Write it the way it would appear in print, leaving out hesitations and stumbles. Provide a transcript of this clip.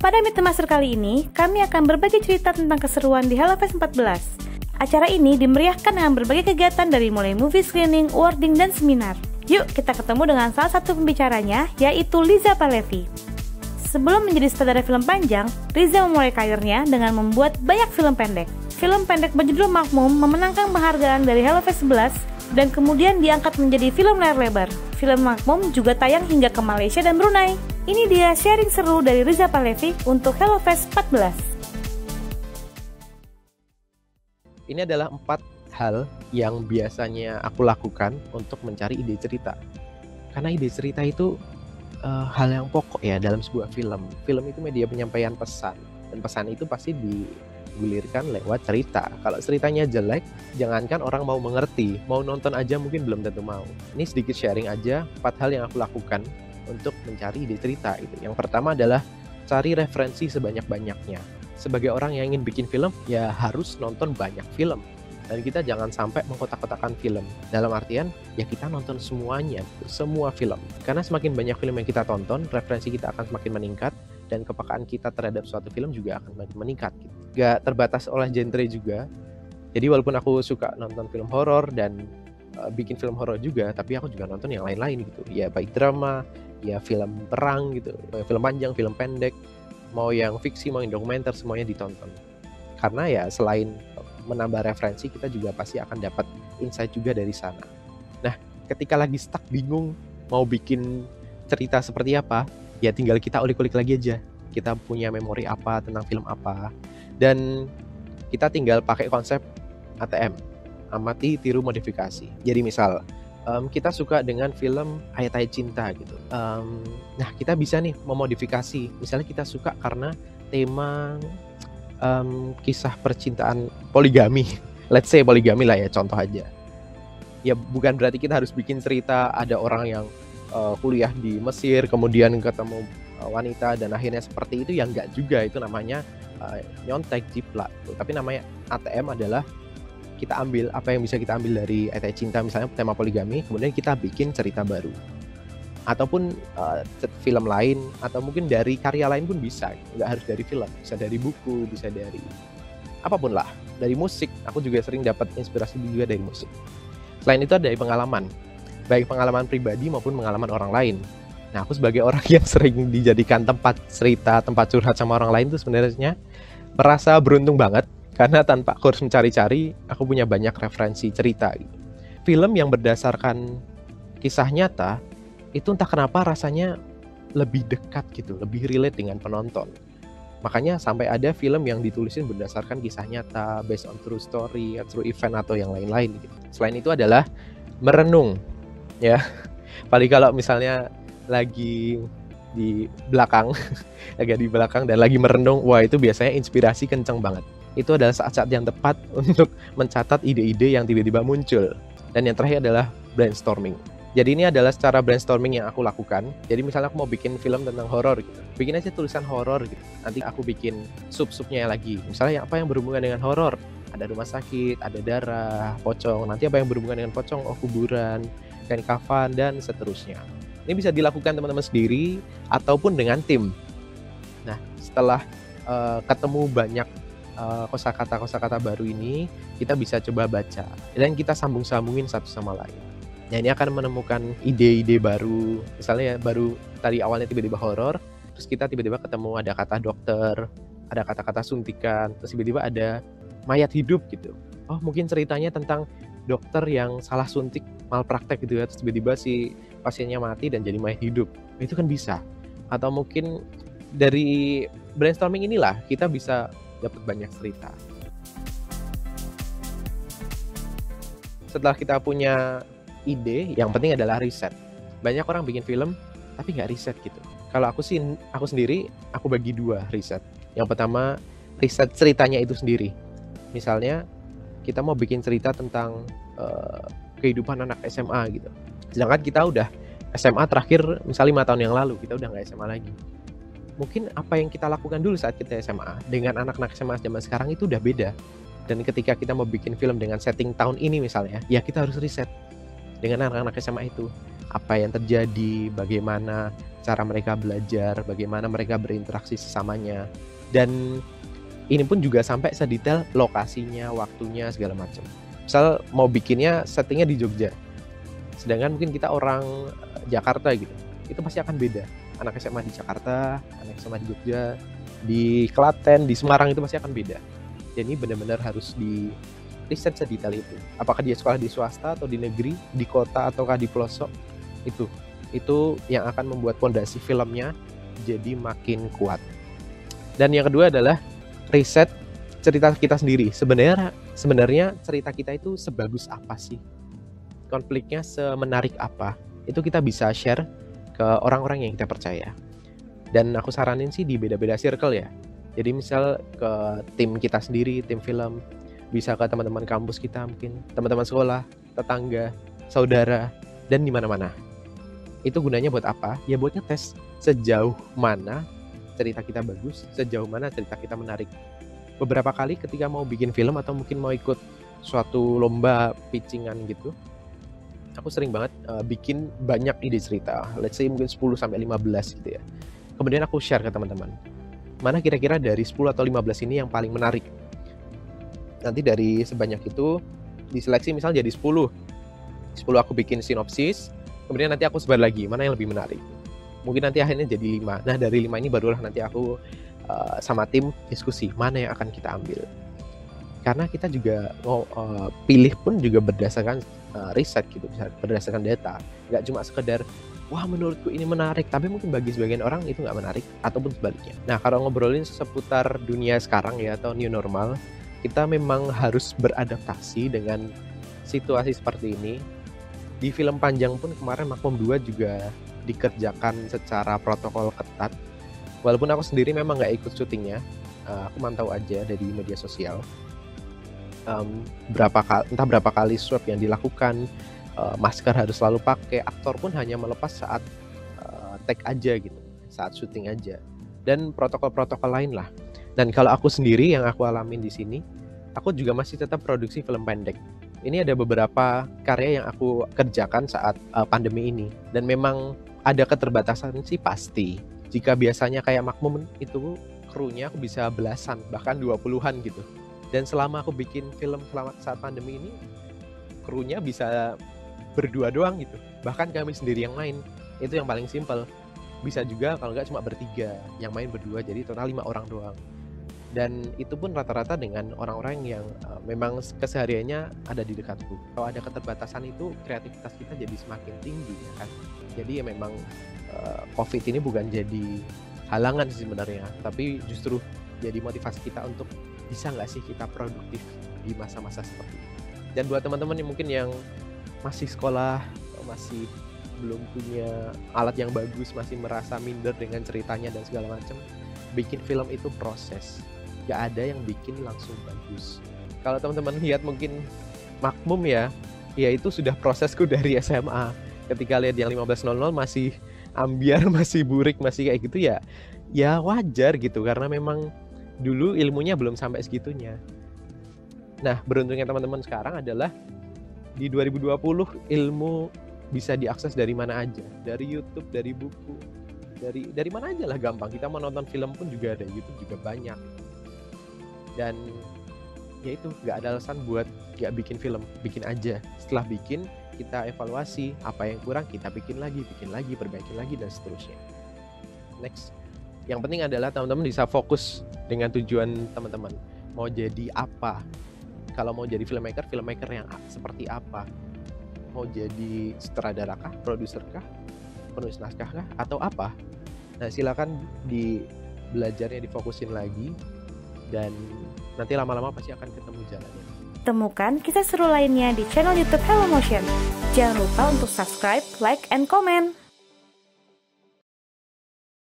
Pada Meet Master kali ini, kami akan berbagi cerita tentang keseruan di HelloFest 14. Acara ini dimeriahkan dengan berbagai kegiatan dari mulai movie screening, awarding, dan seminar. Yuk kita ketemu dengan salah satu pembicaranya, yaitu Liza Palevi. Sebelum menjadi sutradara film panjang, Riza memulai karirnya dengan membuat banyak film pendek. Film pendek berjudul Makmum memenangkan penghargaan dari HelloFest 11 dan kemudian diangkat menjadi film layar lebar. Film Makmum juga tayang hingga ke Malaysia dan Brunei. Ini dia sharing seru dari Riza Palevi untuk HelloFest 14. Ini adalah 4 hal yang biasanya aku lakukan untuk mencari ide cerita. Karena ide cerita itu hal yang pokok ya dalam sebuah film. Film itu media penyampaian pesan, dan pesan itu pasti digulirkan lewat cerita. Kalau ceritanya jelek, jangankan orang mau mengerti, mau nonton aja mungkin belum tentu mau. Ini sedikit sharing aja 4 hal yang aku lakukan untuk mencari ide cerita itu. Yang pertama adalah cari referensi sebanyak-banyaknya. Sebagai orang yang ingin bikin film, ya harus nonton banyak film. Dan kita jangan sampai mengkotak-kotakan film. Dalam artian, ya kita nonton semuanya, semua film. Karena semakin banyak film yang kita tonton, referensi kita akan semakin meningkat, dan kepekaan kita terhadap suatu film juga akan semakin meningkat. Gak terbatas oleh genre juga. Jadi walaupun aku suka nonton film horor dan bikin film horor juga, tapi aku juga nonton yang lain-lain gitu. Ya baik drama, ya film perang gitu, film panjang, film pendek, mau yang fiksi, mau yang dokumenter, semuanya ditonton. Karena ya selain menambah referensi, kita juga pasti akan dapat insight juga dari sana. Nah, ketika lagi stuck bingung mau bikin cerita seperti apa, ya tinggal kita ulik-ulik lagi aja. Kita punya memori apa tentang film apa, dan kita tinggal pakai konsep ATM, amati, tiru, modifikasi. Jadi misal kita suka dengan film Ayat-Ayat Cinta gitu. Nah, kita bisa nih memodifikasi. Misalnya kita suka karena tema kisah percintaan poligami. Let's say poligami lah ya, contoh aja. Ya bukan berarti kita harus bikin cerita ada orang yang kuliah di Mesir, kemudian ketemu wanita dan akhirnya seperti itu, ya enggak juga. Itu namanya nyontek, jiplak. Tapi namanya ATM adalah kita ambil apa yang bisa kita ambil dari Ayat-Ayat Cinta, misalnya tema poligami, kemudian kita bikin cerita baru. Ataupun film lain, atau mungkin dari karya lain pun bisa. Nggak harus dari film, bisa dari buku, bisa dari apapun lah. Dari musik, aku juga sering dapat inspirasi juga dari musik. Selain itu ada dari pengalaman, baik pengalaman pribadi maupun pengalaman orang lain. Nah, aku sebagai orang yang sering dijadikan tempat cerita, tempat curhat sama orang lain tuh sebenarnya merasa beruntung banget. Karena tanpa aku harus mencari-cari, aku punya banyak referensi cerita gitu. Film yang berdasarkan kisah nyata, itu entah kenapa rasanya lebih dekat gitu, lebih relate dengan penonton. Makanya sampai ada film yang ditulisin berdasarkan kisah nyata, based on true story, true event, atau yang lain-lain gitu. Selain itu adalah merenung, ya. Paling kalau misalnya lagi di belakang, agak di belakang dan lagi merenung, wah itu biasanya inspirasi kenceng banget. Itu adalah saat-saat yang tepat untuk mencatat ide-ide yang tiba-tiba muncul. Dan yang terakhir adalah brainstorming. Jadi ini adalah cara brainstorming yang aku lakukan. Jadi misalnya aku mau bikin film tentang horor gitu, bikin aja tulisan horor gitu. Nanti aku bikin sub-subnya lagi. Misalnya apa yang berhubungan dengan horor? Ada rumah sakit, ada darah, pocong. Nanti apa yang berhubungan dengan pocong? Oh, kuburan, kain kafan, dan seterusnya. Ini bisa dilakukan teman-teman sendiri ataupun dengan tim. Nah, setelah ketemu banyak kosakata baru ini, kita bisa coba baca dan kita sambung-sambungin satu sama lain. Nah, ini akan menemukan ide-ide baru. Misalnya baru tadi awalnya tiba-tiba horor, terus kita tiba-tiba ketemu ada kata dokter, ada kata-kata suntikan, terus tiba-tiba ada mayat hidup gitu. Oh, mungkin ceritanya tentang dokter yang salah suntik, malpraktek gitu ya, terus tiba-tiba si pasiennya mati dan jadi mayat hidup. Itu kan bisa. Atau mungkin dari brainstorming inilah kita bisa dapat banyak cerita. Setelah kita punya ide, yang penting adalah riset. Banyak orang bikin film tapi nggak riset gitu. Kalau aku sendiri, aku bagi 2 riset. Yang pertama, riset ceritanya itu sendiri. Misalnya kita mau bikin cerita tentang kehidupan anak SMA gitu. Sedangkan kita udah SMA terakhir misalnya 5 tahun yang lalu, kita udah nggak SMA lagi. Mungkin apa yang kita lakukan dulu saat kita SMA dengan anak-anak SMA zaman sekarang itu udah beda. Dan ketika kita mau bikin film dengan setting tahun ini misalnya, ya kita harus riset dengan anak-anak SMA itu. Apa yang terjadi, bagaimana cara mereka belajar, bagaimana mereka berinteraksi sesamanya. Dan ini pun juga sampai sedetail lokasinya, waktunya, segala macam. Misal mau bikinnya settingnya di Jogja, sedangkan mungkin kita orang Jakarta gitu, itu pasti akan beda. Anak SMA di Jakarta, anak SMA di Jogja, di Klaten, di Semarang itu pasti akan beda. Jadi benar-benar harus di riset sedetail itu. Apakah dia sekolah di swasta atau di negeri, di kota ataukah di pelosok, itu yang akan membuat fondasi filmnya jadi makin kuat. Dan yang kedua adalah riset cerita kita sendiri. Sebenarnya cerita kita itu sebagus apa sih? Konfliknya semenarik apa? Itu kita bisa share ke orang-orang yang kita percaya. Dan aku saranin sih di beda-beda circle ya. Jadi misal ke tim kita sendiri, tim film, bisa ke teman-teman kampus kita mungkin, teman-teman sekolah, tetangga, saudara, dan di mana-mana. Itu gunanya buat apa? Ya buat ngetes sejauh mana cerita kita bagus, sejauh mana cerita kita menarik. Beberapa kali ketika mau bikin film atau mungkin mau ikut suatu lomba pitchingan gitu, aku sering banget bikin banyak ide cerita. Let's say mungkin 10-15 gitu ya. Kemudian aku share ke teman-teman. Mana kira-kira dari 10 atau 15 ini yang paling menarik? Nanti dari sebanyak itu diseleksi misal jadi 10. 10 aku bikin sinopsis, kemudian nanti aku sebar lagi mana yang lebih menarik. Mungkin nanti akhirnya jadi 5. Nah dari 5 ini barulah nanti aku sama tim diskusi mana yang akan kita ambil. Karena kita juga pilih pun juga berdasarkan riset gitu, berdasarkan data. Nggak cuma sekedar wah menurutku ini menarik, tapi mungkin bagi sebagian orang itu nggak menarik, ataupun sebaliknya. Nah kalau ngobrolin seputar dunia sekarang ya, atau new normal, kita memang harus beradaptasi dengan situasi seperti ini. Di film panjang pun kemarin Makmum 2 juga dikerjakan secara protokol ketat. Walaupun aku sendiri memang nggak ikut syutingnya, aku mantau aja dari media sosial. Entah berapa kali swab yang dilakukan, masker harus selalu pakai, aktor pun hanya melepas saat take aja gitu, saat syuting aja, dan protokol-protokol lain lah. Dan kalau aku sendiri yang aku alamin di sini, aku juga masih tetap produksi film pendek. Ini ada beberapa karya yang aku kerjakan saat pandemi ini, dan memang ada keterbatasan sih pasti. Jika biasanya kayak Makmum itu krunya aku bisa belasan, bahkan 20-an gitu. Dan selama aku bikin film saat pandemi ini, krunya bisa berdua doang gitu. Bahkan kami sendiri yang main, itu yang paling simpel. Bisa juga kalau nggak cuma bertiga, yang main berdua, jadi total 5 orang doang. Dan itu pun rata-rata dengan orang-orang yang memang kesehariannya ada di dekatku. Kalau ada keterbatasan itu, kreativitas kita jadi semakin tinggi ya kan. Jadi ya memang COVID ini bukan jadi halangan sih sebenarnya, tapi justru jadi motivasi kita untuk bisa nggak sih kita produktif di masa-masa seperti ini. Dan buat teman-teman yang mungkin yang masih sekolah, masih belum punya alat yang bagus, masih merasa minder dengan ceritanya dan segala macam, bikin film itu proses. Gak ada yang bikin langsung bagus. Kalau teman-teman lihat mungkin Makmum ya itu sudah prosesku dari SMA. Ketika lihat yang 15.00 masih ambiar, masih burik, masih kayak gitu ya wajar gitu, karena memang dulu ilmunya belum sampai segitunya. Nah, beruntungnya teman-teman sekarang adalah di 2020 ilmu bisa diakses dari mana aja, dari YouTube, dari buku, dari mana aja lah, gampang. Kita mau nonton film pun juga ada, YouTube juga banyak. Dan ya itu, nggak ada alasan buat nggak bikin film, bikin aja. Setelah bikin, kita evaluasi apa yang kurang, kita bikin lagi, perbaikin lagi, dan seterusnya. Next, yang penting adalah teman-teman bisa fokus dengan tujuan teman-teman. Mau jadi apa? Kalau mau jadi filmmaker yang seperti apa? Mau jadi sutradara kah, produser kah, penulis naskah kah, atau apa? Nah, silakan belajarnya difokusin lagi, dan nanti lama-lama pasti akan ketemu jalannya. Temukan kisah seru lainnya di channel YouTube Hello Motion. Jangan lupa untuk subscribe, like, and comment.